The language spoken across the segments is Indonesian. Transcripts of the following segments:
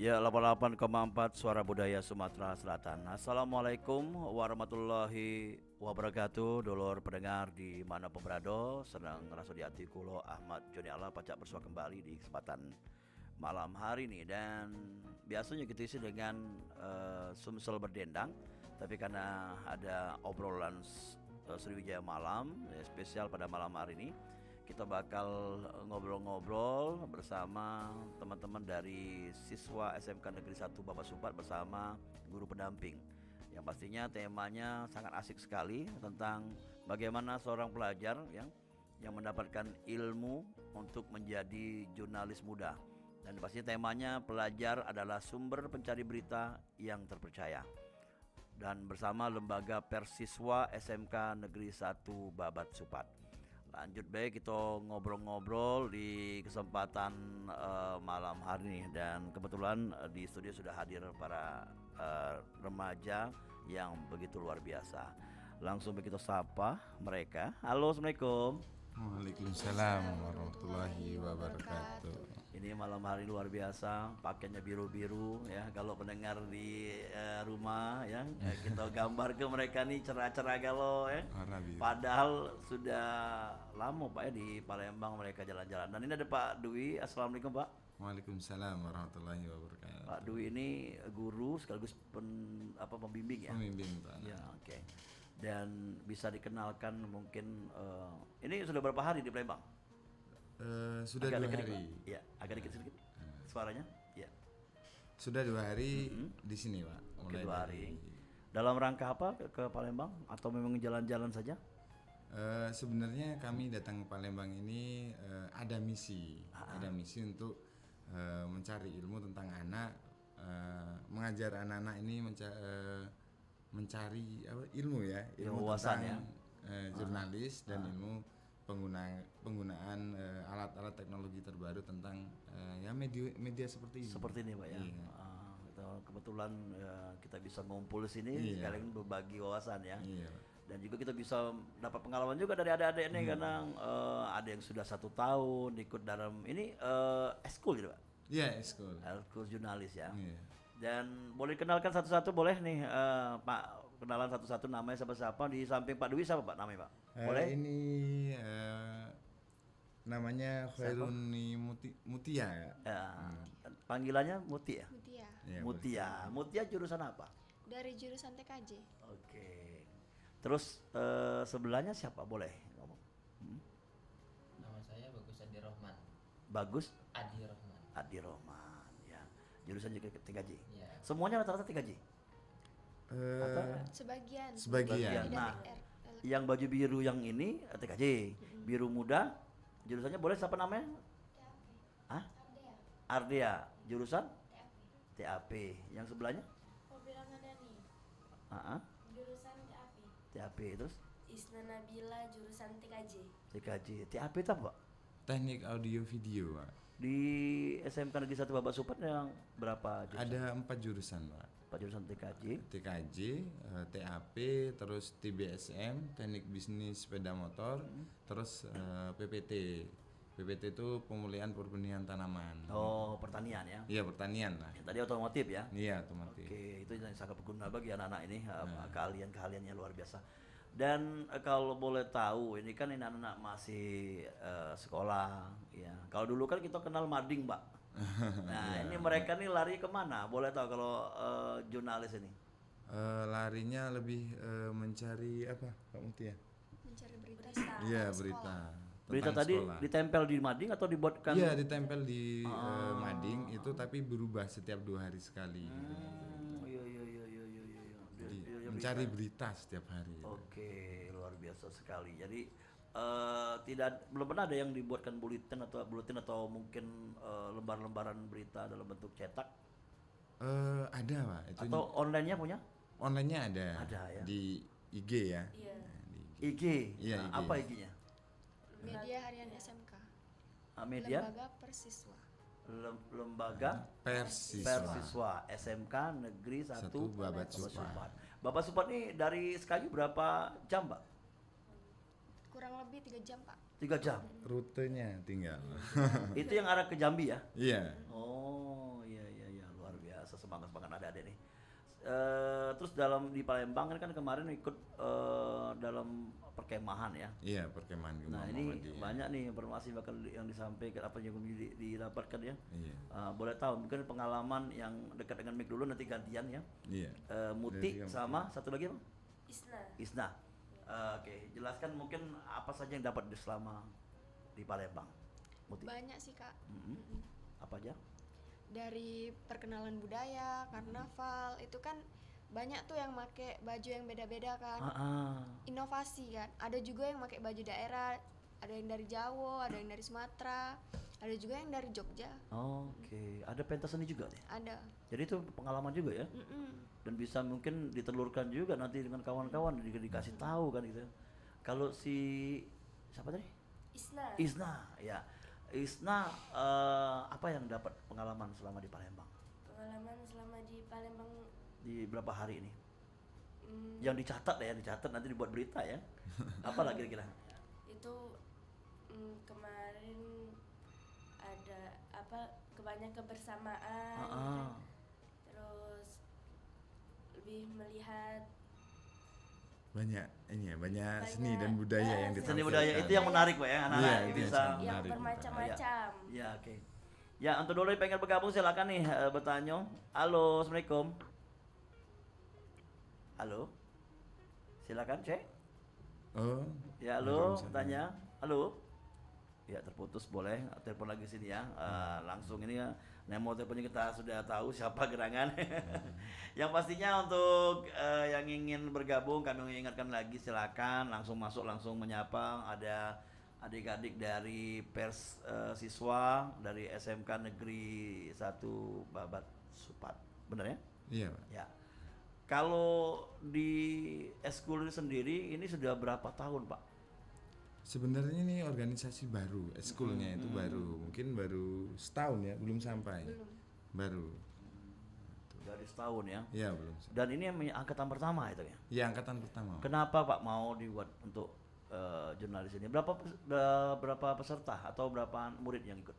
Ya, 88,4 Suara Budaya Sumatera Selatan. Assalamualaikum warahmatullahi wabarakatuh. Dulur pendengar di mana pun berada, sedang rasa di hati kulo Ahmad Joni Allah pacak bersua kembali di kesempatan malam hari ini. Dan biasanya kita isi dengan Sumsel berdendang, tapi karena ada obrolan Sriwijaya malam spesial pada malam hari ini, kita bakal ngobrol-ngobrol bersama teman-teman dari siswa SMK Negeri 1 Babat Supat bersama guru pendamping. Yang pastinya temanya sangat asik sekali tentang bagaimana seorang pelajar yang mendapatkan ilmu untuk menjadi jurnalis muda. Dan pastinya temanya pelajar adalah sumber pencari berita yang terpercaya. Dan bersama Lembaga Persiswa SMK Negeri 1 Babat Supat. Lanjut baik, kita ngobrol-ngobrol di kesempatan malam hari ini. Dan kebetulan di studio sudah hadir para remaja yang begitu luar biasa. Langsung begitu sapa mereka. Halo, assalamualaikum. Waalaikumsalam warahmatullahi wabarakatuh. Ini malam hari luar biasa, pakainya biru-biru ya. Kalau pendengar di rumah ya, kita gambar ke mereka nih cerah-cerah galau ya. Padahal sudah lama Pak ya di Palembang mereka jalan-jalan. Dan ini ada Pak Dwi. Assalamualaikum Pak. Waalaikumsalam warahmatullahi wabarakatuh. Pak Dwi ini guru sekaligus pembimbing ya. Pembimbing Pak. Ya, oke. Dan bisa dikenalkan mungkin ini sudah berapa hari di Palembang? Sudah agak 2 hari. Iya, agak dikit sedikit suaranya. Iya. Sudah 2 hari di sini Pak. Mulai 2 hari. Dalam rangka apa ke Palembang atau memang jalan-jalan saja? Sebenarnya kami datang ke Palembang ini ada misi, untuk mencari ilmu tentang anak, mengajar anak-anak ini mencari ilmu ya, ilmu tentang jurnalis dan ilmu penggunaan alat-alat teknologi terbaru tentang ya media seperti ini. Seperti ini Pak ya. Iya. Kebetulan kita bisa ngumpul sini sekalian berbagi wawasan ya. Iya. Dan juga kita bisa dapat pengalaman juga dari adik-adik ini karena ada yang sudah 1 tahun ikut dalam ini eskul gitu Pak. Iya, eskul. Eskul jurnalis ya. Iya. Dan boleh kenalkan satu-satu boleh nih Pak, kenalan satu-satu namanya siapa-siapa. Di samping Pak Dwi siapa Pak namanya Pak? Boleh? Ini namanya Khairuni Mutia. Ya. Panggilannya Muti ya? Mutia. Ya, Mutia. Mutia jurusan apa? Dari jurusan TKJ. Oke. Terus sebelahnya siapa boleh ngomong? Nama saya Bagus Adi Rohman. Bagus Adi Rohman. Adi Rohman ya. Jurusan juga TKJ. Ya. Semuanya rata-rata TKJ. Sebagian. Sebagian. Nah, yang baju biru yang ini TKJ. Biru muda jurusannya boleh siapa namanya? Hah? Ardea. Jurusan? TAP. Yang sebelahnya? Fobila Madani, jurusan TAP. TAP terus? Isna Nabila, jurusan TKJ. TKJ. TAP itu apa, Pak? Teknik audio video Pak. Di SMK Negeri 1 Babat Supat yang berapa jurusan? Ada 4 jurusan Pak. 4 jurusan TKJ. TKJ, TAP, terus TBSM, teknik bisnis sepeda motor, terus PPT. PPT itu pemulihan perbenihan tanaman. Oh, pertanian ya? Iya, pertanian lah. Tadi otomotif ya? Iya, otomotif. Oke, itu yang sangat berguna bagi anak-anak ini, keahlian-keahliannya luar biasa. Dan kalau boleh tahu, ini kan ini anak-anak masih sekolah, ya. Kalau dulu kan kita kenal mading, Pak. Nah, ini mereka nih lari kemana? Boleh tahu kalau jurnalis ini? Larinya lebih mencari apa, Pak Mutia? Mencari berita. Iya, sekolah. berita. Berita tentang tadi sekolah. ditempel di mading atau dibuatkan? Iya, ditempel di mading itu, tapi berubah setiap 2 hari sekali. Iya. Jadi, mencari berita setiap hari. Oke, luar biasa sekali. Jadi belum pernah ada yang dibuatkan buletin atau mungkin lembar-lembaran berita dalam bentuk cetak. Ada Pak. Itu Atau online-nya punya? online-nya ada. Ada ya. Di IG ya. Iya. Di IG. IG. Iya, Nah, IG. apa IG-nya? Media Harian SMK. Media Lembaga Persiswa. Lembaga Persiswa SMK Negeri 1 1 Babat Supat. Bapak Supat nih dari Sekayu berapa jam, Pak? Kurang lebih 3 jam, Pak. 3 jam. Rutenya tinggal. Itu yang arah ke Jambi ya? Iya. Oh, iya luar sesemangat adik-adik nih. Terus di Palembang kan kemarin ikut dalam perkemahan ya. Iya, perkemahan Nah Gemah ini Muhammadiyah. banyak nih informasi bakal yang disampaikan apa yang didapatkan ya. Iya. Boleh tahu mungkin pengalaman yang dekat dengan Mik dulu nanti gantian ya. Iya. Muti Dari sama satu lagi apa? Isna. Isna. Oke, jelaskan mungkin apa saja yang dapat selama di Palembang. Muti. Banyak sih kak. Apa aja? Dari perkenalan budaya, karnaval itu kan banyak tuh yang make baju yang beda-beda kan. Inovasi kan. Ada juga yang make baju daerah, ada yang dari Jawa, ada yang dari Sumatera, ada juga yang dari Jogja. Oke, ada pentas seni juga nih. Ada. Jadi itu pengalaman juga ya. Dan bisa mungkin ditelurkan juga nanti dengan kawan-kawan dikasih tahu kan gitu. Kalau si siapa tadi? Isna. Isna, ya. Isna apa yang dapat pengalaman selama di Palembang? Pengalaman selama di Palembang Di berapa hari ini? Yang dicatat ya, dicatat nanti dibuat berita ya. Apa lagi kira-kira? itu kemarin ada banyak kebersamaan. Terus lebih melihat Banyak ini ya, banyak seni Banyak, dan budaya yang seni Seni ditampilkan. budaya itu yang menarik Pak ya, anak-anak Iya, ini itu yang bisa. sangat yang menarik. bermacam-macam. Ya, oke. Ya, untuk dulu yang pengen bergabung silakan nih bertanya. Halo, Assalamualaikum. Halo. Silakan, Cek. Oh. Ya, halo, Waalaikumsalam. tanya. Halo. Ya, terputus boleh telepon lagi sini ya. Langsung ini ya. Nomor teleponnya kita sudah tahu siapa gerangan. Yang pastinya untuk yang ingin bergabung kami mengingatkan lagi silakan langsung masuk langsung menyapa. Ada adik-adik dari pers siswa dari SMK Negeri 1 Babat Supat. Benar ya? Iya, Pak. Ya. Kalau di eskul sendiri ini sudah berapa tahun, Pak? Sebenarnya ini organisasi baru, eskulnya itu baru, mungkin baru setahun ya, belum sampai. Baru. Dari setahun ya. Iya, belum. Dan ini yang angkatan pertama itu ya. Iya, angkatan pertama. Kenapa Pak mau dibuat untuk jurnalis ini? Berapa peserta atau berapa murid yang ikut?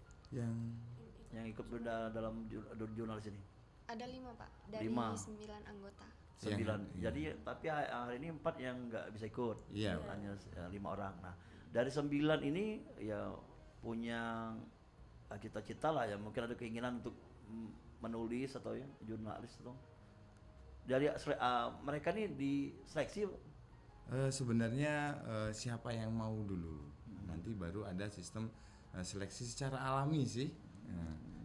Yang ikut dalam jurnalis ini? Ada 5 pak, dari 5. 9 anggota. 9. Iya. Jadi tapi hari ini 4 yang nggak bisa ikut. Iya, Hanya 5 orang. Nah, dari 9 ini ya punya cita-cita lah ya, mungkin ada keinginan untuk menulis atau ya jurnalis atau dari mereka nih diseleksi. Sebenarnya siapa yang mau dulu, nanti baru ada sistem seleksi secara alami sih.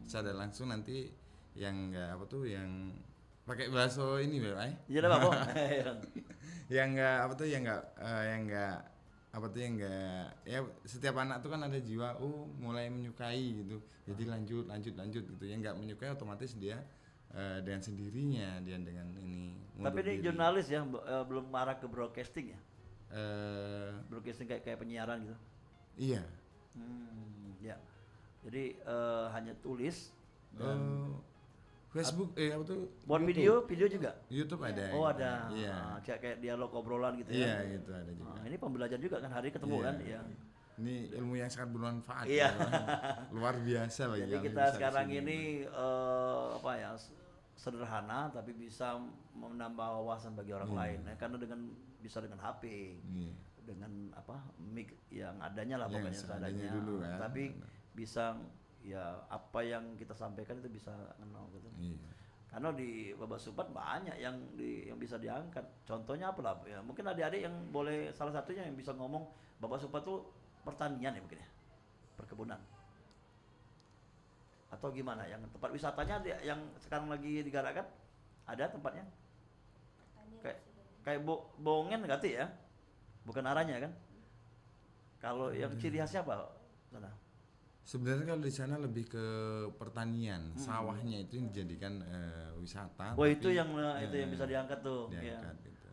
Secara langsung nanti yang enggak yang pakai bahasa ini Pak. Iya Pak. yang enggak ya setiap anak tuh kan ada jiwa mulai menyukai gitu, jadi lanjut gitu. Yang enggak menyukai otomatis dia dengan sendirinya dia dengan ini. Tapi ini jurnalis ya, belum marah ke broadcasting ya? Broadcasting kayak penyiaran gitu. Iya. Ya. Jadi hanya tulis Facebook buat YouTube. video juga. YouTube ada. Oh ada. Iya. Kayak dialog obrolan gitu ya. Iya, gitu ada juga. Ini pembelajaran juga kan, hari ketemu Iya. kan ya. Ini ilmu yang sangat bermanfaat. Iya. Ya. Luar biasa bagi Jadi kami kita bisa sekarang kesini. ini sederhana tapi bisa menambah wawasan bagi orang lain ya, karena bisa dengan HP. Iya. Dengan mic yang adanya lah Yang pokoknya seadanya seadanya. dulu kan. Tapi bisa ya apa yang kita sampaikan itu bisa kenal gitu. Iya. Karena di Babat Supat banyak yang bisa diangkat. Contohnya apa lah? Ya, mungkin adik-adik yang boleh salah satunya yang bisa ngomong Babat Supat tuh pertanian ya mungkin ya. Perkebunan. Atau gimana? Yang tempat wisatanya yang sekarang lagi digarapkan ada tempatnya? Kayak Bongen ngerti ya? Bukan arahnya kan? Kalau yang ciri khasnya apa? Sana. Sebenarnya kalau di sana lebih ke pertanian, sawahnya itu yang dijadikan wisata. Oh itu tapi, yang bisa diangkat tuh. diangkat Ya. gitu.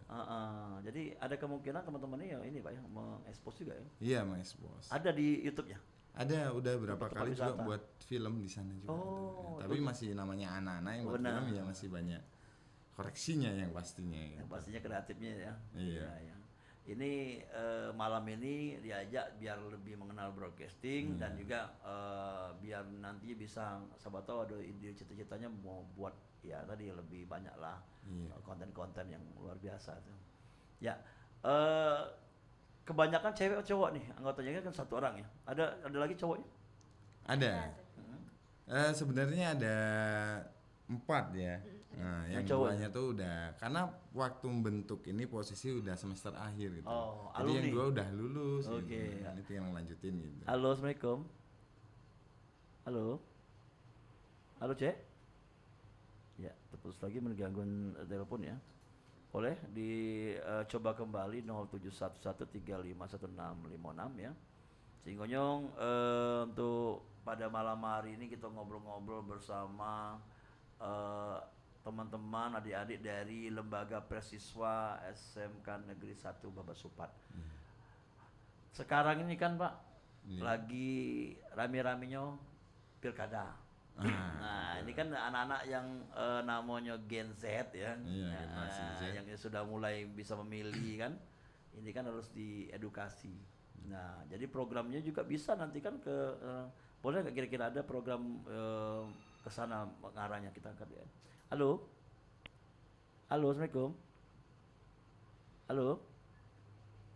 Jadi ada kemungkinan teman-teman ini ya ini Pak ya mengekspos juga ya. Iya, Mas Bos. Ada di YouTube-nya. Ada udah berapa Tempat kali juga wisata. buat film di sana juga. Oh, ada. Tapi masih namanya anak-anak yang buat benar. film ya masih banyak koreksinya yang pastinya. Yang Gitu. pastinya kreatifnya ya. Iya. Ya. Ini malam ini diajak biar lebih mengenal broadcasting dan juga biar nanti bisa siapa tahu ada ide cita-citanya mau buat ya tadi lebih banyak lah Iya. konten-konten yang luar biasa tuh. Ya, kebanyakan cewek atau cowok nih anggotanya kan 1 orang ya. Ada lagi cowoknya? Ada. Sebenarnya ada 4 ya. Nah, yang Yang cowok. duanya tuh udah karena waktu membentuk ini posisi udah semester akhir gitu. Oh, Jadi yang alumni. 2 udah lulus Oke. gitu. Nah, itu yang lanjutin gitu. Halo, assalamualaikum. Halo, halo cek. Ya, terputus lagi mengganggu telepon ya. Boleh dicoba kembali 0711351656 ya. Cingonyong untuk pada malam hari ini kita ngobrol-ngobrol bersama teman-teman adik-adik dari Lembaga Persiswa SMK Negeri 1 Babasupat. Sekarang ini kan Pak Iya. lagi rame-ramenya pilkada. Nah ini kan anak-anak yang namanya Gen Z ya, Iya, generasi Z. yang sudah mulai bisa memilih kan, ini kan harus diedukasi. Nah jadi programnya juga bisa nanti kan boleh nggak kira-kira ada program ke sana mengarahnya kita angkat ya. Halo, halo, assalamualaikum. Halo,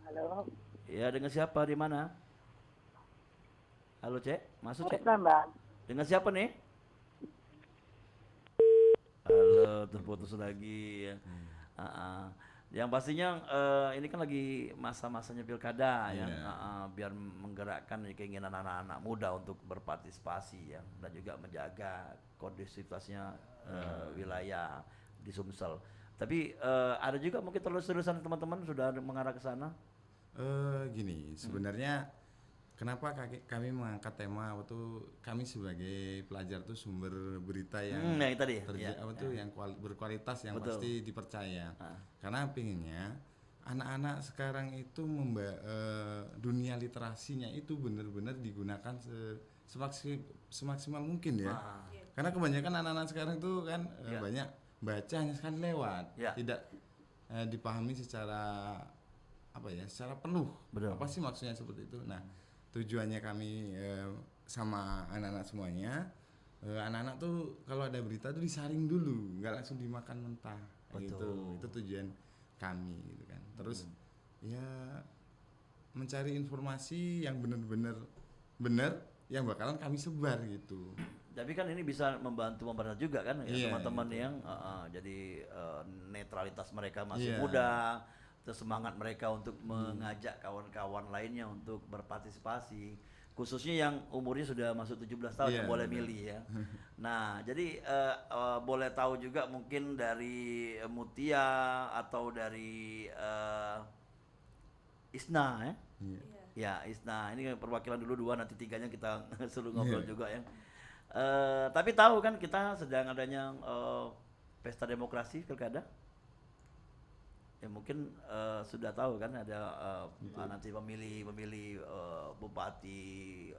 Halo, ya dengan siapa di mana? Halo cek, masuk cek. Mbak. Dengan siapa nih? Halo, terputus lagi ya. Yang pastinya ini kan lagi masa-masanya pilkada ya, Iya. biar menggerakkan keinginan anak-anak muda untuk berpartisipasi ya, dan juga menjaga kondusivitasnya wilayah di Sumsel. Tapi ada juga mungkin terus-terusan teman-teman sudah mengarah ke sana. Gini, sebenarnya kenapa kami mengangkat tema waktu kami sebagai pelajar tuh sumber berita yang Nah, itu tadi. Ya. yang berkualitas yang Betul. pasti dipercaya. Ah. Karena pinginnya anak-anak sekarang itu dunia literasinya itu benar-benar digunakan semaksimal mungkin ya. Ah. Karena kebanyakan anak-anak sekarang itu kan Ya. banyak baca hanya sekali lewat, Ya. tidak dipahami secara secara penuh. Betul. Apa sih maksudnya seperti itu? Nah, tujuannya kami sama anak-anak semuanya, anak-anak tuh kalau ada berita tuh disaring dulu, nggak langsung dimakan mentah. Betul. Itu tujuan kami gitu kan. Terus ya mencari informasi yang benar-benar benar yang bakalan kami sebar gitu. Tapi kan ini bisa membantu pemerintah juga kan ya, Iya, teman-teman gitu. yang jadi netralitas mereka masih Iya. muda, terus semangat mereka untuk mengajak kawan-kawan lainnya untuk berpartisipasi, khususnya yang umurnya sudah masuk 17 tahun Iya, yang boleh benar. milih ya. Nah, jadi boleh tahu juga mungkin dari Mutia atau dari Isna ya. Iya. Ya, Isna ini perwakilan dulu 2, nanti 3-nya kita suruh ngobrol Iya. juga ya. Tapi tahu kan kita sedang adanya pesta demokrasi pilkada. Ya mungkin sudah tahu kan ada nanti pemilih bupati,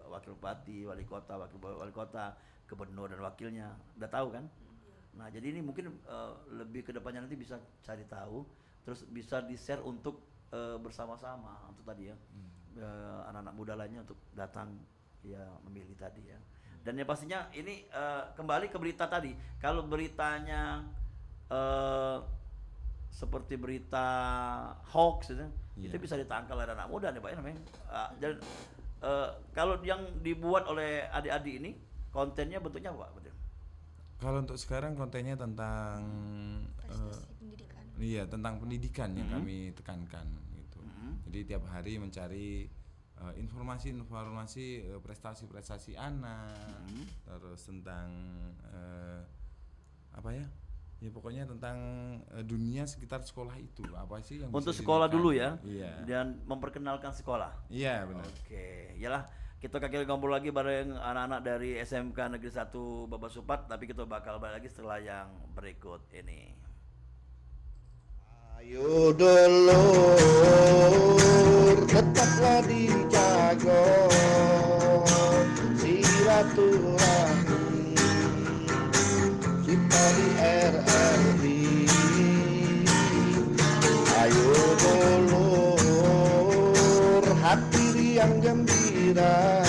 wakil bupati, wali kota, wakil wali kota, gubernur dan wakilnya. Udah tahu kan? Nah, jadi ini mungkin lebih ke depannya nanti bisa cari tahu, terus bisa di-share untuk bersama-sama untuk tadi ya. Anak-anak muda lainnya untuk datang ya memilih tadi ya. Dan yang pastinya ini kembali ke berita tadi. Kalau beritanya seperti berita hoax itu, Iya. itu bisa ditangkal oleh anak muda nih Pak ya namanya. Dan kalau yang dibuat oleh adik-adik ini kontennya bentuknya apa Pak? Betul. Kalau untuk sekarang kontennya tentang Prestasi pendidikan. iya tentang pendidikan yang kami tekankan gitu. Jadi tiap hari mencari informasi-informasi prestasi-prestasi anak, terus tentang apa ya? Ya pokoknya tentang dunia sekitar sekolah itu apa sih yang Untuk bisa sekolah dilihat. dulu ya. Iya. Dan memperkenalkan sekolah. Iya benar. Oke, iyalah kita kaki ngobrol lagi bareng anak-anak dari SMK Negeri 1 Babasupat, tapi kita bakal balik lagi setelah yang berikut ini. Ayo dulur, tetaplah dijaga silaturahmi kita di RRI. Ayo dulur, hati riang gembira,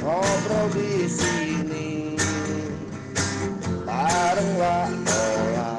ngobrol di sini. bareng wak olah.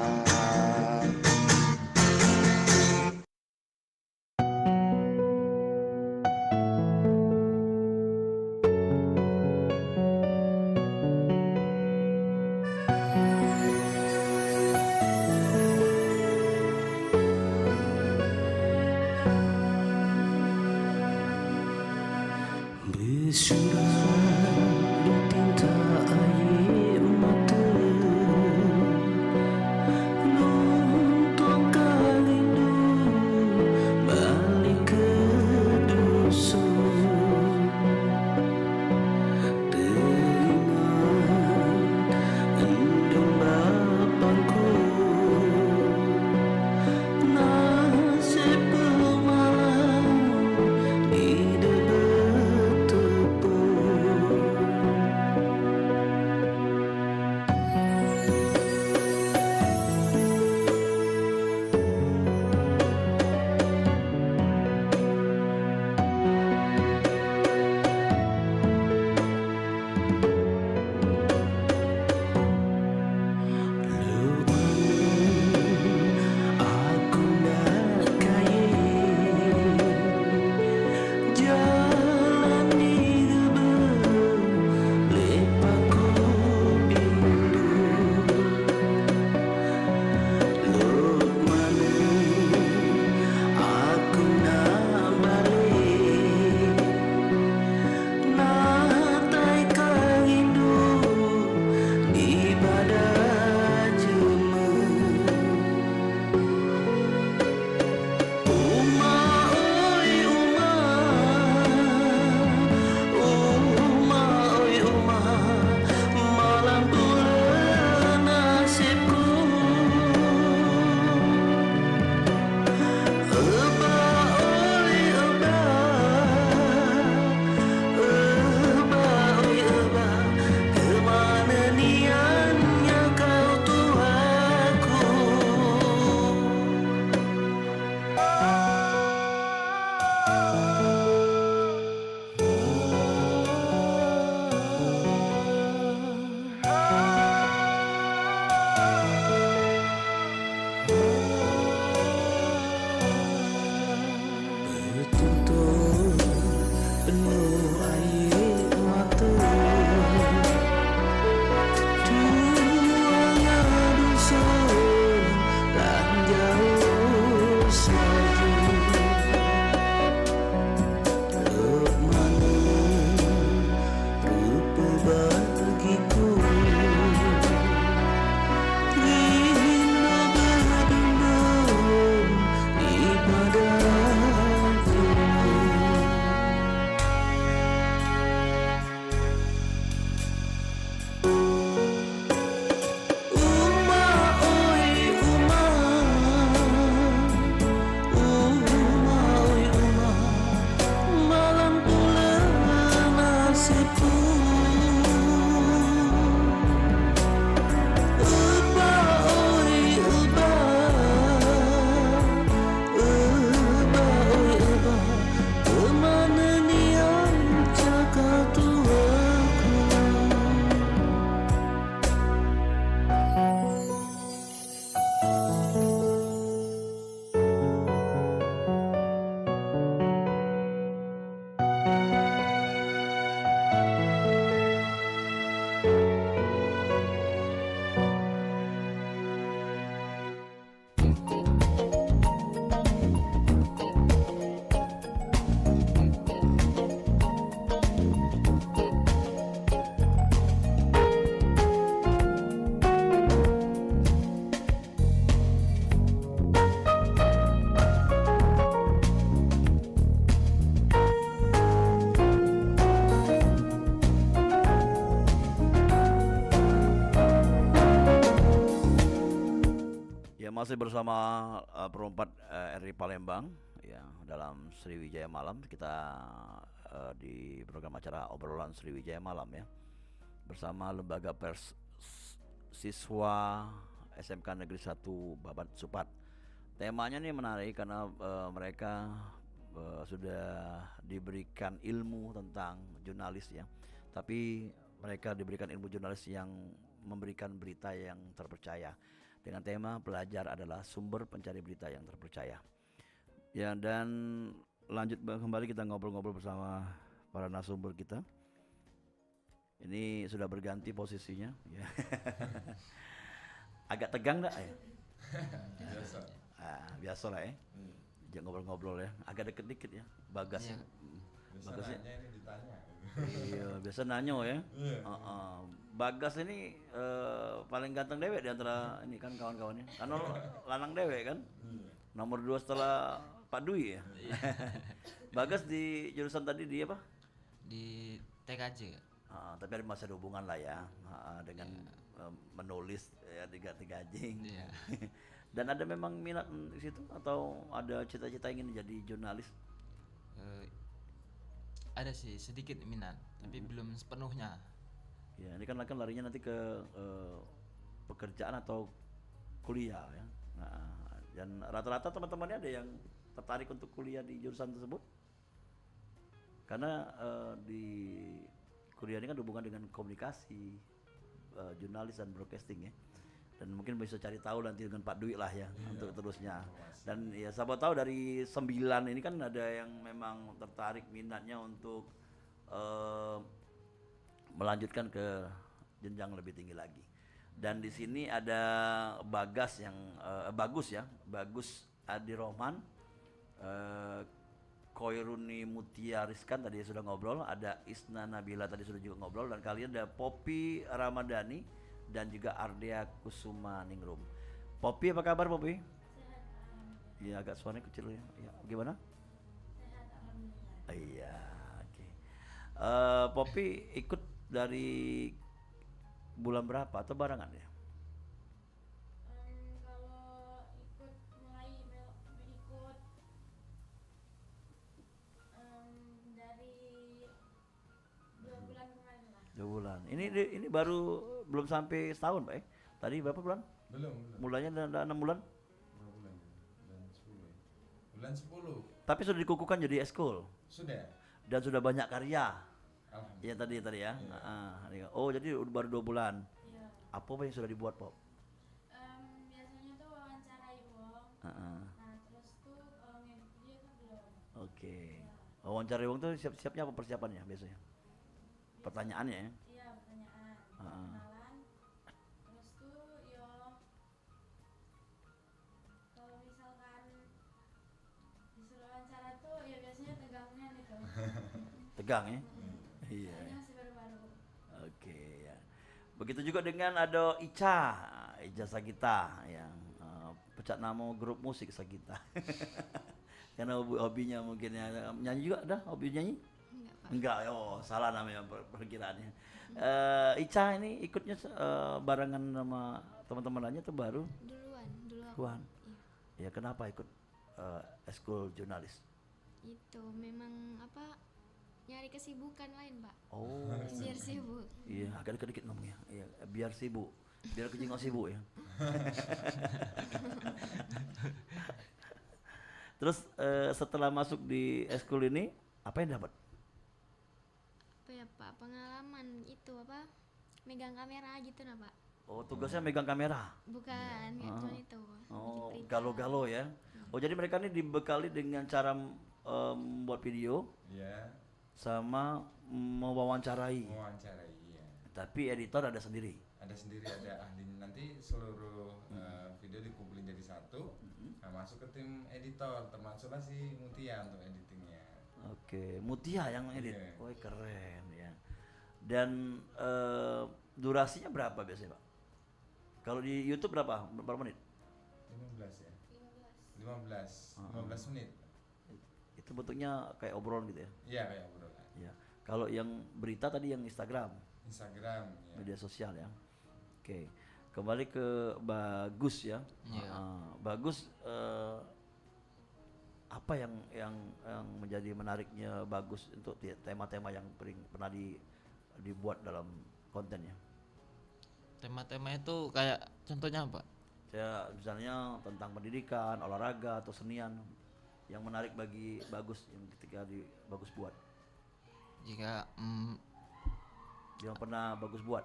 Masih bersama perempat RI Palembang ya dalam Sriwijaya Malam kita di program acara obrolan Sriwijaya Malam ya bersama lembaga pers siswa SMK Negeri 1 Babat Supat. Temanya nih menarik karena mereka sudah diberikan ilmu tentang jurnalis ya. Tapi mereka diberikan ilmu jurnalis yang memberikan berita yang terpercaya dengan tema pelajar adalah sumber pencari berita yang terpercaya. Ya, dan lanjut kembali kita ngobrol-ngobrol bersama para narasumber kita. Ini sudah berganti posisinya ya. Agak tegang enggak ya? Biasa. Biasa lah ya. Jangan ngobrol-ngobrol ya. Agak deket dikit ya. Bagas ya. Bagasnya ini ditanya. iya, biasa nanyo ya. Bagas ini paling ganteng dewek di antara ini kan kawan-kawannya. Karena lanang dewek kan. Nomor 2 setelah Pak Dwi ya. Bagas di jurusan tadi di apa? Di TKJ. Tapi ada masih ada hubungan lah ya dengan menulis ya tiga jing. Iya. Dan ada memang minat di situ atau ada cita-cita ingin jadi jurnalis? Ada sih sedikit minat, tapi belum sepenuhnya. Ya, ini kan larinya nanti ke pekerjaan atau kuliah ya. Dan rata-rata teman-temannya ada yang tertarik untuk kuliah di jurusan tersebut? Karena di kuliah ini kan hubungan dengan komunikasi, jurnalis dan broadcasting ya. Dan mungkin bisa cari tahu nanti dengan Pak Dwi lah ya untuk terusnya. Dan ya siapa tahu dari 9 ini kan ada yang memang tertarik minatnya untuk melanjutkan ke jenjang lebih tinggi lagi. Dan di sini ada Bagas yang Bagus Adi Rohman, Koiruni Mutia Rizkan tadi sudah ngobrol, ada Isna Nabila tadi sudah juga ngobrol, dan kalian ada Poppy Ramadhani dan juga Ardea Kusuma Ningrum. Poppy, apa kabar Poppy? Sehat. Iya, agak suaranya kecil ya. Ya, gimana? Sehat, alhamdulillah. Iya, oke. Poppy ikut dari bulan berapa atau barengan ya? Kalau ikut mulai ikut dari 2 bulan kemarin lah. 2 bulan. Ini baru belum sampai setahun, Pak. Tadi berapa bulan? Belum. Mulanya ada 6 bulan. Berapa bulan? Bulan 10. Bulan 10. Tapi sudah dikukuhkan jadi eskul Sudah. dan sudah banyak karya. Alhamdulillah. Ya tadi ya. Iya. Oh, jadi baru 2 bulan. Iya. Apa yang sudah dibuat, Pop? Biasanya tuh wawancarai wong. Nah, terus tuh kalau ngedit video kan belum. Oke. Wawancara wong tuh siap-siapnya apa persiapannya biasanya? Pertanyaannya ya. Iya, pertanyaan. Kenalan. Terus tuh kalau misalkan disuruh wawancara tuh ya biasanya tegangnya gitu. Tegang ya? Iya. Soalnya masih baru-baru. Oke ya. Begitu juga dengan ada Ica Sagita yang pecat nama grup musik Sagita. Karena hobinya mungkin ya nyanyi juga ada hobi nyanyi? Enggak, oh salah namanya perkiraannya. Ica ini ikutnya barengan sama teman-teman lainnya tuh baru? Duluan. Iya. Ya kenapa ikut eskul jurnalis? Itu memang nyari kesibukan lain, Pak. Oh. Biar sibuk. Iya, agak dikit-dikit ngomongnya. Iya, biar sibuk. Biar kucing nggak sibuk ya. Terus setelah masuk di eskul ini, apa yang dapat? Apa ya, Pak? Pengalaman itu megang kamera gitu nah, Pak. Oh, tugasnya megang kamera. Bukan, cuma itu. Oh, bikin berita. galo-galo ya. Oh, jadi mereka ini dibekali dengan cara membuat video Iya. sama mewawancarai. Mewawancarai, iya. Tapi editor ada sendiri. Ada sendiri, ada ahli. Nanti seluruh video dikumpulin jadi satu. Nah, masuk ke tim editor, termasuklah si Mutia untuk editingnya. Oke, Mutia yang edit. Iya. Wah, keren ya. Dan durasinya berapa biasanya, Pak? Kalau di YouTube berapa menit? 15 ya? 15 menit. Itu bentuknya kayak obrolan gitu ya? Iya, kayak obrolan. Ya. Kalau yang berita tadi yang Instagram, Instagram ya. media sosial ya. Oke, kembali ke Bagus ya. Iya. Bagus, apa yang menjadi menariknya Bagus untuk tema-tema yang pernah dibuat dalam kontennya? Tema-tema itu kayak contohnya apa? Saya misalnya tentang pendidikan, olahraga atau senian yang menarik bagi Bagus yang ketika Bagus buat. Jika Yang pernah Bagus buat.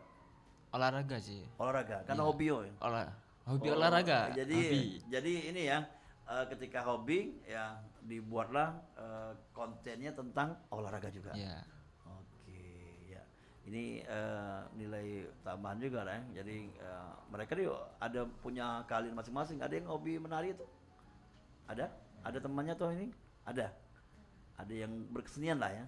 olahraga sih. Olahraga, karena Iya. hobi ya. Hobi Oh, olahraga. Jadi ini ya, ketika hobi ya dibuatlah kontennya tentang olahraga juga. Iya. Oke, ya. Ini nilai tambahan juga lah ya. Jadi mereka nih ada punya keahlian masing-masing. Ada yang hobi menari itu? Ada? Ada temannya tuh ini? Ada. Ada yang berkesenian lah ya.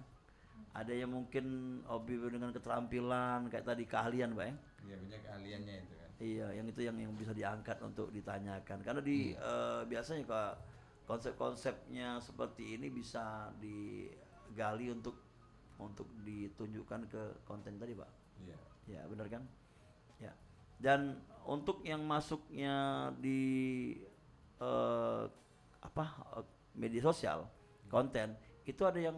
Ada yang mungkin hobi dengan keterampilan kayak tadi keahlian, Pak ya. Iya, punya keahliannya itu kan. Iya, yang itu yang bisa diangkat untuk ditanyakan. Karena di biasanya kalau konsep-konsepnya seperti ini bisa digali untuk ditunjukkan ke konten tadi, Pak. Iya. Ya, benar kan? Ya. Dan untuk yang masuknya di media sosial, konten itu ada yang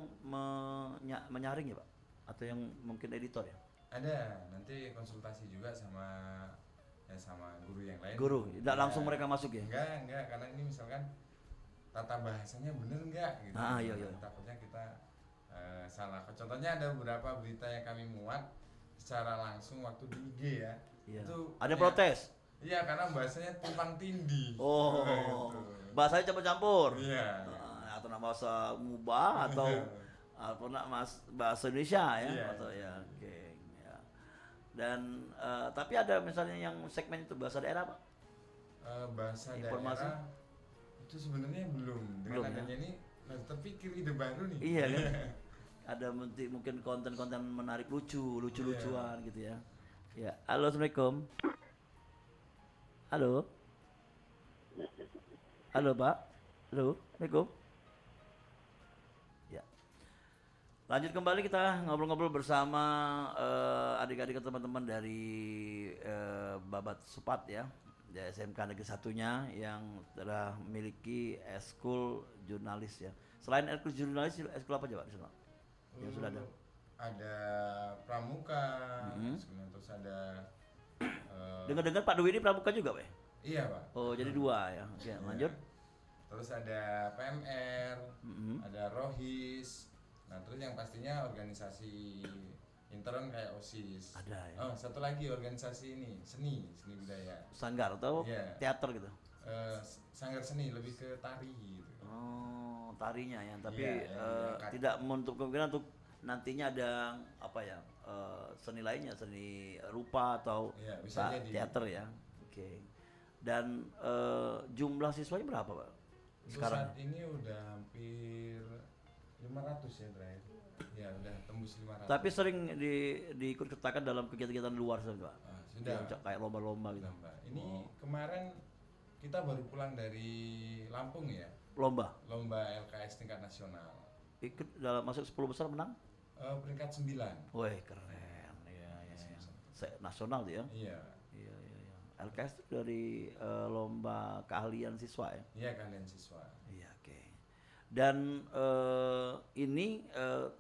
menyaring ya, Pak? Atau yang mungkin editor ya? Ada, nanti konsultasi juga sama guru yang lain. Guru, tidak Ya. langsung mereka masuk ya? Enggak, karena ini misalkan tata bahasanya bener enggak gitu. Iya. Takutnya kita salah. Contohnya ada beberapa berita yang kami muat secara langsung waktu di IG ya. Iya. Itu Ada ya, protes. Iya, karena bahasanya tumpang tindih. Oh, Gitu. bahasanya campur-campur. Iya. Atau nama bahasa mubah atau apa bahasa Indonesia ya, Iya. atau ya, oke, ya. Dan tapi ada misalnya yang segmen itu bahasa daerah, Pak? Bahasa Informasi? daerah itu sebenarnya belum. Dengan Belum, ya? adanya ini harus terpikir ide baru nih. Iya kan? Ada mungkin konten-konten menarik lucu-lucuan gitu ya. Ya, halo, assalamualaikum. Halo. Halo, Pak. Halo, assalamualaikum. Ya. Lanjut kembali kita ngobrol-ngobrol bersama adik-adik dan teman-teman dari Babat Supat ya. Di SMK Negeri Satunya yang telah memiliki eskul jurnalis ya. Selain eskul jurnalis, eskul apa aja, Pak, di sana? Yang sudah ada. Ada pramuka, Mhm. terus ada Dengar-dengar Pak Dwi ini pramuka juga, Pak? iya, Pak. Oh, jadi dua ya. Oke, Iya. lanjut. Terus ada PMR, Mhm. ada Rohis. Nah, terus yang pastinya organisasi intern kayak OSIS. Ada ya. Oh, satu lagi organisasi ini, seni budaya. Sanggar atau Iya. teater gitu. Sanggar seni lebih ke tari gitu. Oh, tarinya ya. Tapi Iya, yang diangkat. tidak menutup kemungkinan untuk nantinya ada apa ya? Seni lainnya, seni rupa atau Iya, bisa jadi. teater ya. Oke. Dan jumlah siswanya berapa, Pak? Untuk Sekarang. saat ini udah hampir 500 ya terakhir. Ya, udah tembus 500. Tapi sering diikut sertakan dalam kegiatan-kegiatan luar saja, Pak. Sudah. Yang kayak lomba-lomba gitu. Udah, Mbak. Ini Oh. kemarin kita baru pulang dari Lampung ya, Lomba. lomba LKS tingkat nasional. Ikut dalam masuk 10 besar menang? Peringkat 9. Wih, keren. Iya. Nasional tuh ya. Iya. Iya. LKS itu dari lomba keahlian siswa ya. Iya, kalian siswa. Iya, oke. Dan ini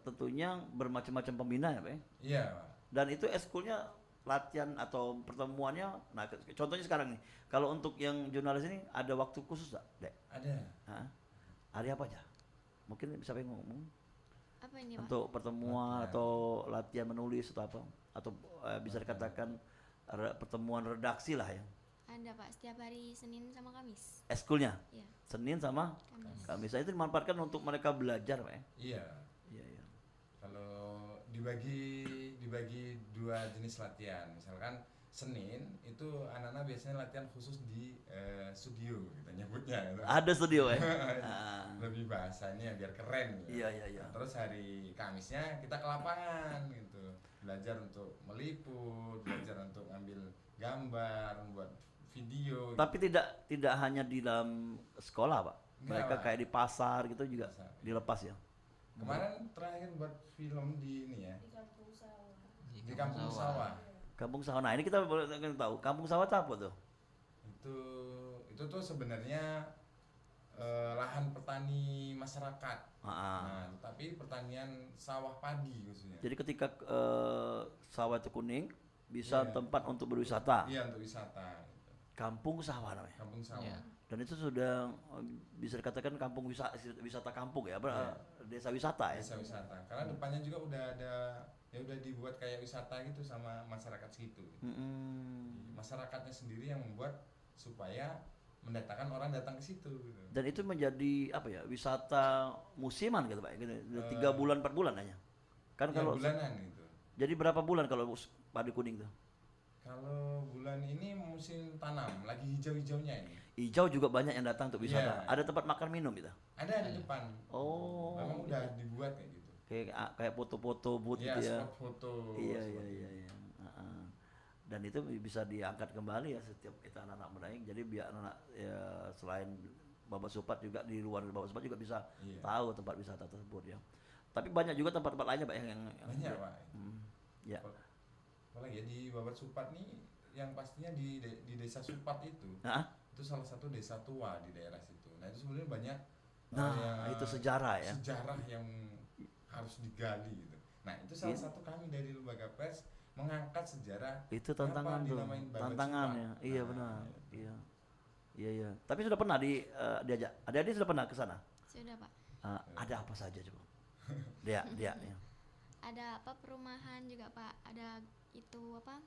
tentunya bermacam-macam pembina ya, Pak ya? Iya, Pak. Dan itu eskulnya latihan atau pertemuannya. Nah, contohnya sekarang nih, kalau untuk yang jurnalis ini ada waktu khusus nggak, Dek? Ada. Hah? Hari apa aja? Mungkin bisa pengen ngomong Apa ini, Pak? untuk pertemuan Latihan. atau latihan menulis atau apa? Atau bisa dikatakan pertemuan redaksi lah ya. Ada, Pak, setiap hari Senin sama Kamis. Eskulnya Iya, Senin sama Kamis. Kamis. Itu dimanfaatkan untuk mereka belajar, Pak ya. Iya. Iya. Kalau dibagi dua jenis latihan. Misalkan Senin itu anak-anak biasanya latihan khusus di studio kita nyebutnya. Gitu. Ada studio ya. Ah. Lebih bahasanya biar keren. Gitu. Iya. Terus hari Kamisnya kita ke lapangan gitu. Belajar untuk meliput, belajar untuk ngambil gambar, membuat video. Tapi tidak hanya di dalam sekolah, Pak. Enggak, Mereka Pak. kayak di pasar gitu juga Pasar. dilepas ya. Kemarin terakhir buat film di ini ya, di kampung sawah. di Kampung Sawah. Kampung Sawah. Nah, ini kita boleh tahu Kampung Sawah itu apa tuh? Itu tuh sebenarnya lahan petani masyarakat. Ah. Nah, tapi pertanian sawah padi khususnya. Jadi ketika sawah itu kuning bisa Iya. tempat untuk berwisata. Iya, untuk wisata. Gitu. Kampung Sawah namanya. Kampung Sawah. Iya. Dan itu sudah bisa dikatakan kampung wisata kampung ya, desa wisata ya. Desa wisata. Karena depannya juga udah ada ya udah dibuat kayak wisata gitu sama masyarakat segitu. Masyarakatnya sendiri yang membuat supaya mendatangkan orang datang ke situ gitu. Dan itu menjadi apa ya, wisata musiman gitu Pak, gitu. 3 bulan 4 bulan hanya. Kan Ya, kalau bulanan gitu. jadi berapa bulan kalau padi kuning tuh? Kalau bulan ini musim tanam, lagi hijau-hijaunya ini. Hijau juga banyak yang datang untuk wisata. Iya. Ada tempat makan minum gitu. Ada di depan. Oh. Memang udah dibuat kayak gitu. Kayak foto-foto booth Iya, gitu ya. spot foto. Iya. seperti itu. Dan itu bisa diangkat kembali ya setiap kita anak-anak muda ini. Jadi biar anak ya, selain Babat Supat juga di luar Babat Supat juga bisa Iya. tahu tempat wisata tersebut ya. Tapi banyak juga tempat-tempat lainnya Pak yang Banyak, Pak. Ya. Apalagi ya di Babat Supat nih yang pastinya di desa Supat itu. Nah, Itu salah satu desa tua di daerah situ. Nah, itu sebenarnya banyak itu sejarah ya. sejarah yang harus digali gitu. Nah, itu salah satu kami dari lembaga pers mengangkat sejarah. Itu kenapa tantangan tuh. dinamain Babat Tantangannya. Supat. Iya Nah, benar. itu. Iya. Tapi sudah pernah diajak. Adik-adik sudah pernah ke sana? Sudah Pak. Ada apa saja coba? Dia ya. Ada apa perumahan juga Pak. Ada itu apa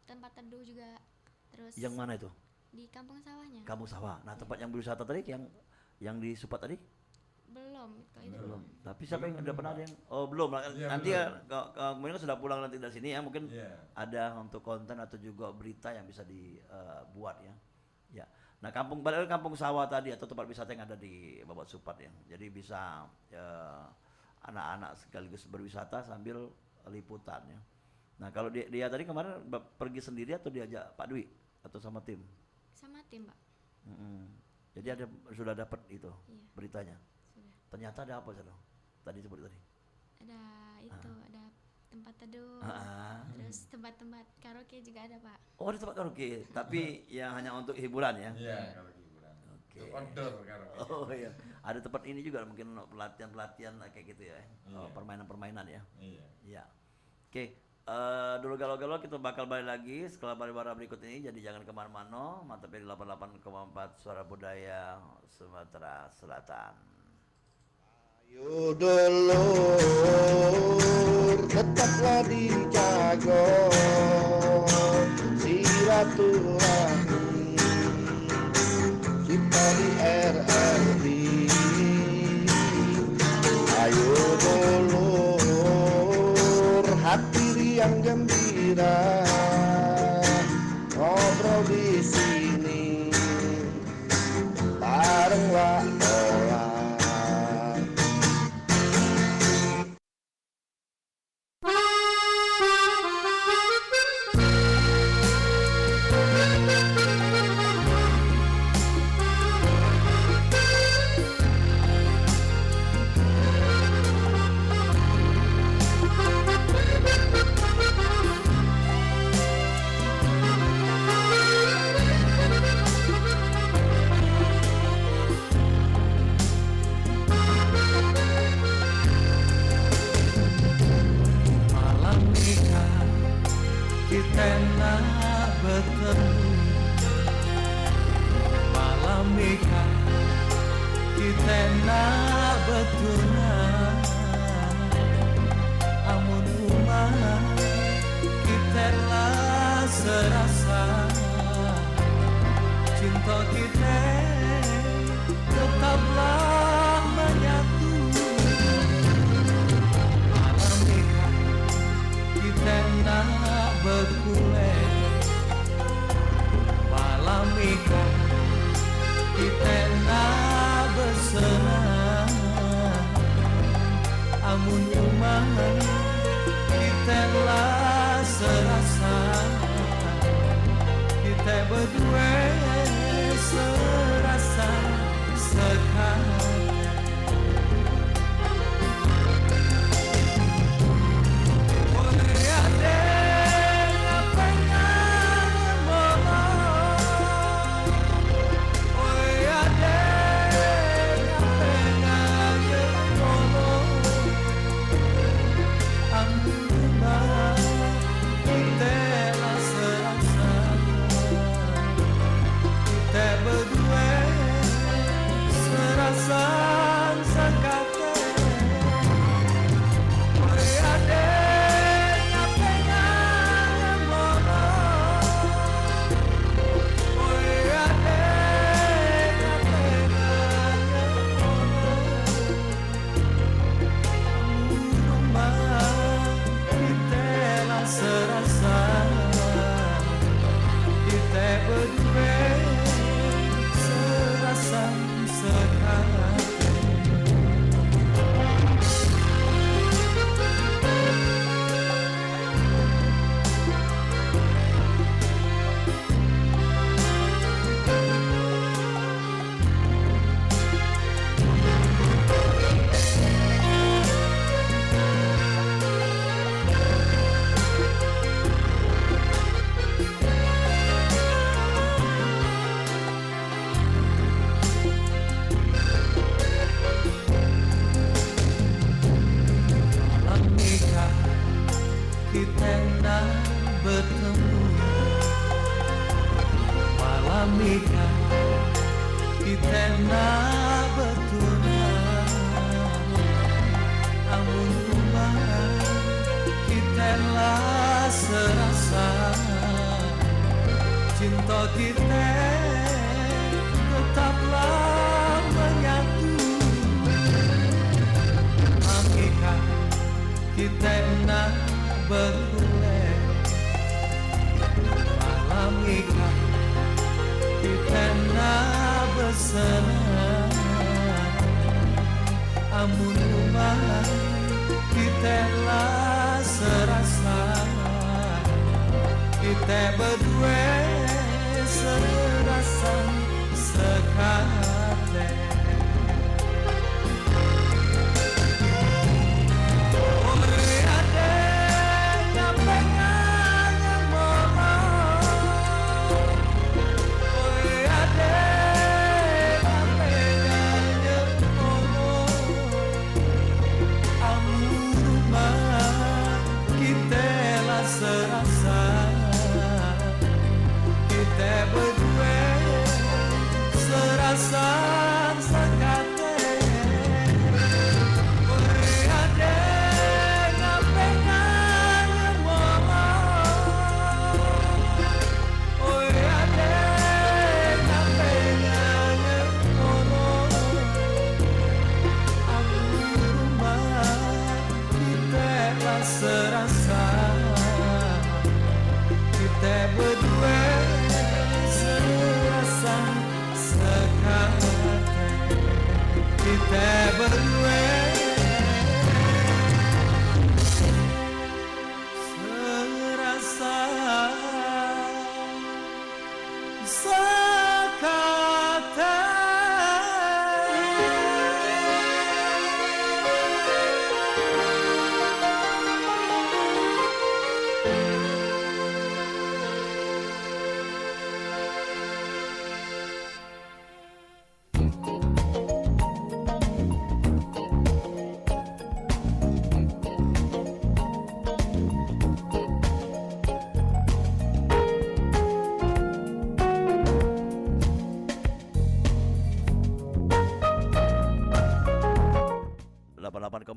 tempat teduh juga. Terus Yang mana itu? di kampung sawahnya. Kampung Sawah. Nah, tempat yang berwisata tadi yang di Supat tadi? Belum kalau itu Belum. Tapi siapa yang udah pernah ada yang belum. Iya, Nanti belum. ya kemudian kan sudah pulang nanti dari sini ya, mungkin Iya. ada untuk konten atau juga berita yang bisa dibuat ya. Ya. Nah, balik lagi kampung sawah tadi atau tempat wisata yang ada di Babat Supat ya. Jadi bisa anak-anak sekaligus berwisata sambil liputan ya. Nah, kalau dia tadi kemarin pergi sendiri atau diajak Pak Dwi atau sama tim? sama tim Pak. Jadi sudah dapat itu Iya. beritanya. Sudah. Ternyata ada apa Sano? Tadi sebut tadi. Ada itu ada tempat teduh. Terus tempat-tempat karaoke juga ada Pak. Oh, ada tempat karaoke, tapi yang hanya untuk hiburan ya. Iya, kalau hiburan. Oke. Untuk outdoor karaoke. Oh iya, ada tempat ini juga mungkin pelatihan-pelatihan kayak gitu ya. Iya. Permainan-permainan ya. Iya. Iya. Oke, dulu galau-galau kita bakal balik lagi setelah pariwara berikut ini. Jadi jangan kemana-mana, mantap di 88,4 Suara Budaya Sumatera Selatan. Ayo dulur, tetaplah dijaga silaturahmi kita di RRI. Ayo dulur, hati riang gembira, ngobrol di sini barenglah olah. Malam nikah kita nak bertemu. Malam nikah kita nak bertunang. Amun umah kita lah serasa. Cinta kita tetaplah menyatu. Malam nikah kita nak berkulit. Malam nikah kita nak bersenang. Amun umah kita lah serasa. Kita berdua serasa sekali. Berdua bertemu malam nikah kita nak bertunang, amun rumah kita lah serasa, cinta kita tetaplah menyatu. Amikah kita nak bergulai malam nikah kita nak bersenang, amun rumah kita lah serasa, kita berdua serasa sekate. Serasa kita berdua serasa sekate. Ada ngapengan mola, ada ngapengan mola. Aku rumah kita lah serasa, kita berdua serasa sekate, kita berdua serasa sekate.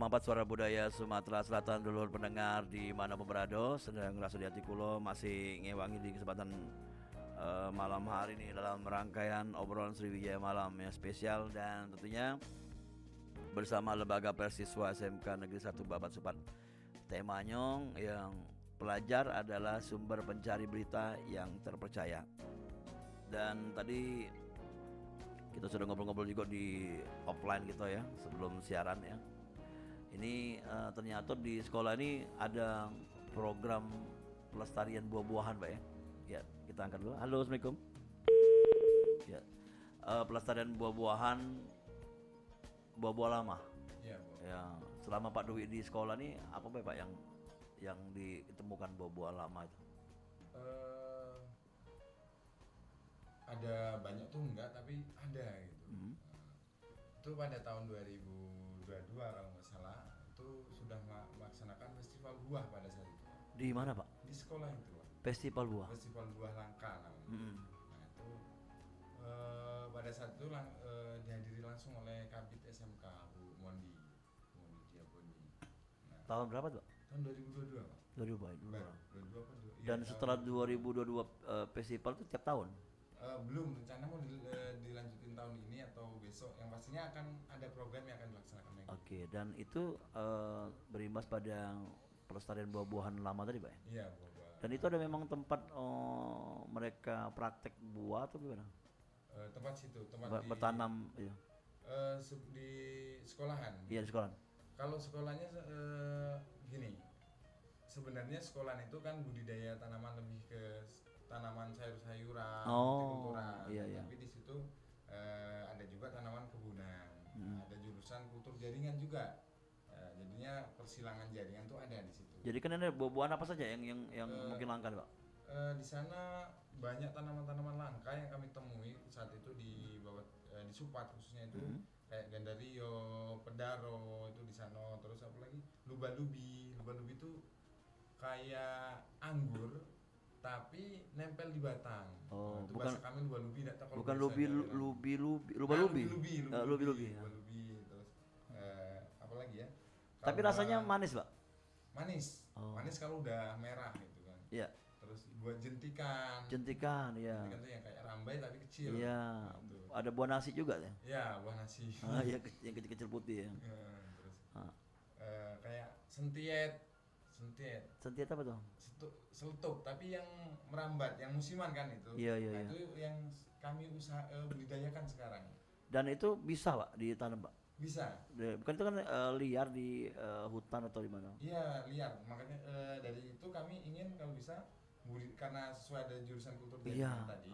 Empat Suara Budaya Sumatera Selatan, dulur pendengar di mana berada, sedang rasa di hati kulo masih ngewangi di kesempatan malam hari ini dalam rangkaian obrolan Sriwijaya Malam yang spesial, dan tentunya bersama Lembaga Persiswa SMK Negeri 1 Babat Supat. Temanya yang pelajar adalah sumber pencari berita yang terpercaya. Dan tadi kita sudah ngobrol-ngobrol juga di offline gitu ya, sebelum siaran ya. Ini ternyata di sekolah ini ada program pelestarian buah-buahan, Pak ya. Ya, kita angkat dulu. Halo, Assalamualaikum. Ya, pelestarian buah-buahan, buah-buah lama. Iya, Bu. Ya, selama Pak Dwi di sekolah nih apa Pak yang ditemukan buah-buah lama itu? Ada banyak tuh enggak, tapi ada gitu. Itu pada tahun 2022 kalau nggak salah, itu sudah melaksanakan festival buah pada saat itu. Di mana Pak? Di sekolah itu, Pak. Festival buah. Festival buah langka namanya. Nah itu pada saat itu dihadiri langsung oleh Kabid SMK Bu Mondi Diaboni. Nah, Tahun berapa tuh? tahun 2022, Pak. 2022. Baru 22 apa? Dan setelah 2022 festival itu tiap tahun? Belum, rencana mau dilanjutin tahun ini atau besok. Yang pastinya akan ada program yang akan dilaksanakan lagi. Oke, dan itu berimbas pada pelestarian buah-buahan lama tadi Pak ya? Iya, buah-buah. Dan itu ada memang tempat mereka praktek buah atau gimana? Tempat situ, bertanam iya. Di sekolahan. Iya, di sekolah. Kalau sekolahnya gini. Sebenarnya sekolahan itu kan budidaya tanaman, lebih ke tanaman sayur-sayuran, hortikultura. Iya, iya. Tapi di situ ada juga tanaman kebunan. Ada jurusan kultur jaringan juga. Jadinya persilangan jaringan tuh ada di situ. Jadi kan ada buah-buahan apa saja yang mungkin langka Pak? Di sana banyak tanaman-tanaman langka yang kami temui saat itu di bawah di Supat khususnya itu, kayak gandario, pedaro itu di sana. Terus apa lagi? Luba-lubi. Luba-lubi itu kayak anggur tapi nempel di batang. Oh, Itu bukan- bahasa kami luba-lubi, enggak tahu kalau Bukan bahasa lubi daerah. lubi lubi Ah, luba-lubi. lubi-lubi, Lubi-lubi, ya. lubi-lubi, terus apa lagi ya? Tapi Kalau rasanya udah manis, Pak. manis. Oh. Manis kalau udah merah gitu kan. Iya, Terus buat jentikan. jentikan ya. Jentikan tuh yang kayak rambai tapi kecil. Iya, Gitu. ada buah nasi juga ya. Ya, buah nasi. Ah, iya, yang kecil-kecil putih ya. Ya, terus Ah. kayak sentiet. Sentiet apa tuh? Seletup, tapi yang merambat, yang musiman kan itu. Iya, iya, Nah, iya. itu yang kami budidayakan sekarang. Dan itu bisa, Pak, ditanam, Pak. Bisa. Bukan itu kan liar di hutan atau di mana? Iya, liar. Makanya dari itu kami ingin kalau bisa karena sesuai ada jurusan kultur Iya. jaringan tadi,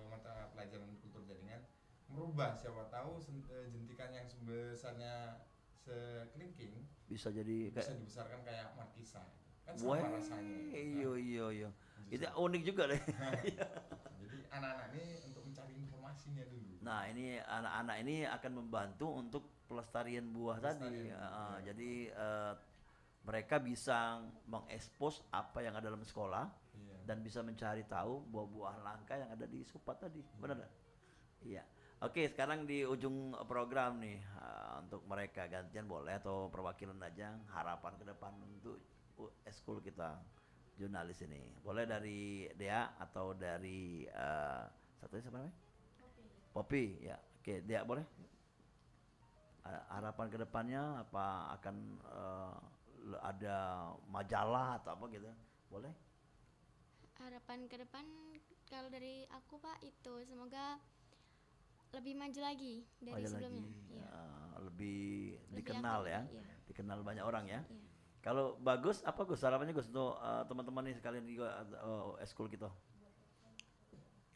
mata pelajaran kultur jaringan, merubah siapa tahu jentikan yang sebesarnya sekelingking Bisa jadi bisa kayak dibesarkan kayak markisa. Kan wah, sama rasanya. iya Nah, iya iya. Itu justru. unik juga deh. Jadi anak-anak ini untuk mencari informasinya dulu. Nah, ini anak-anak ini akan membantu untuk pelestarian buah tadi. Pelestarian, iya. Jadi mereka bisa mengekspos apa yang ada dalam sekolah Iya. dan bisa mencari tahu buah-buah langka yang ada di Supat tadi. Benar nggak? Iya. Oke, sekarang di ujung program nih untuk mereka gantian boleh atau perwakilan aja harapan ke depan untuk eskul kita jurnalis ini. Boleh dari Dea atau dari satunya siapa namanya? Poppy, ya. Oke, Dea boleh? Harapan ke depannya apa akan ada majalah atau apa gitu? Boleh? Harapan ke depan kalau dari aku Pak itu semoga lebih maju lagi dari Maju sebelumnya. lagi, Iya. lebih Lebih dikenal aktif, ya, iya. dikenal banyak orang ya. Iya. Kalau bagus, apa Gus? Harapannya Gus untuk teman-teman nih sekalian juga eskul kita.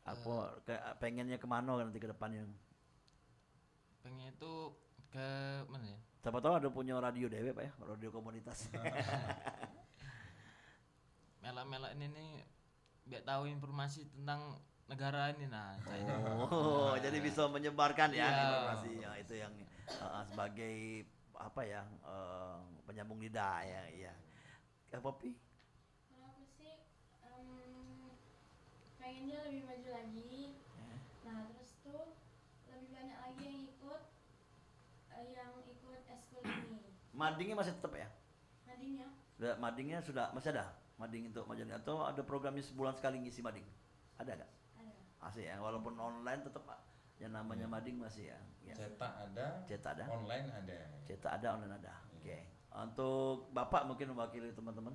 Apa pengennya kemana nanti ke depannya? Pengen itu ke mana ya? Siapa tahu ada punya radio dewe Pak ya, radio komunitas. Melak-melak ini nih biar tahu informasi tentang negara ini nah. Saya Oh, jadi bisa menyebarkan ya Iya. informasi ya, itu yang sebagai apa ya penyambung lidah ya, iya. Poppy? Kalau aku sih pengennya lebih maju lagi. Ya. Nah terus tuh lebih banyak lagi yang ikut eskul ini. Madingnya masih tetap ya? Tadinya Madingnya sudah masih ada? Mading untuk majalah atau ada programnya sebulan sekali ngisi mading? Ada nggak? ada. Masih ya, walaupun online tetap Pak. Yang namanya mading masih ya. Ya. Cetak ada, Cetak ada, online ada. cetak ada, online ada. Oke. Untuk Bapak mungkin mewakili teman-teman.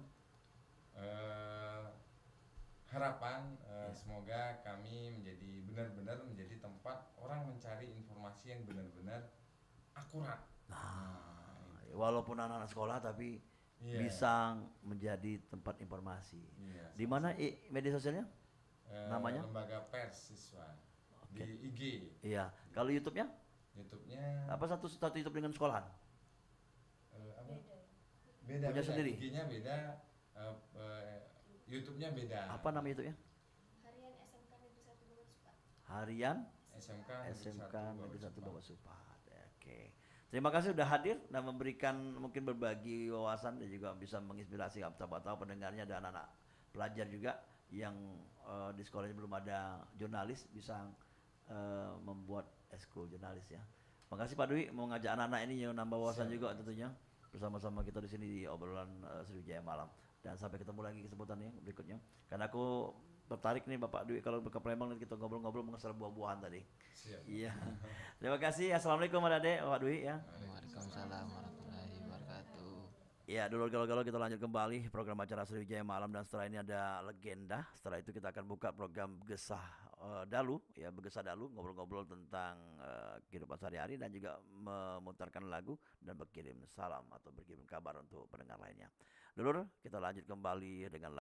Harapan Ya. semoga kami menjadi benar-benar menjadi tempat orang mencari informasi yang benar-benar akurat. Nah, walaupun anak-anak sekolah tapi Iya. bisa menjadi tempat informasi. Iya, Di mana media sosialnya? namanya? Lembaga Pers Siswa Oke. di IG, Iya. Kalau YouTube-nya? YouTube-nya Apa satu YouTube dengan sekolahan? apa? Beda. Punya sendiri? IG-nya beda, YouTube-nya beda. Apa nama YouTube-nya? Harian SMK Negeri 1 Bogor Supat. Harian SMK SMK Negeri 1 Bawah Bawah Supat. Oke. Terima kasih sudah hadir dan memberikan mungkin berbagi wawasan dan juga bisa menginspirasi tahu pendengarnya dan anak-anak pelajar juga yang di sekolahnya belum ada jurnalis bisa membuat eskul jurnalis ya. Makasih Pak Dwi mau ngajak anak-anak ini yang nambah wawasan juga tentunya bersama-sama kita di sini di obrolan Sriwijaya Malam. Dan sampai ketemu lagi kesempatan yang berikutnya. Karena aku tertarik nih Bapak Dwi kalau ke Palembang nanti kita ngobrol-ngobrol mengenai buah-buahan tadi. Siap. Iya. Terima kasih. Assalamualaikum Adek, Pak Dwi ya. Waalaikumsalam warahmatullahi wabarakatuh. Ya, dulu galau-galau kita lanjut kembali program acara Sriwijaya Malam dan setelah ini ada legenda. Setelah itu kita akan buka program Gesah Dalu ya, Bergesah Dalu ngobrol-ngobrol tentang kehidupan sehari-hari dan juga memutarkan lagu dan berkirim salam atau berkirim kabar untuk pendengar lainnya. Dulur, kita lanjut kembali dengan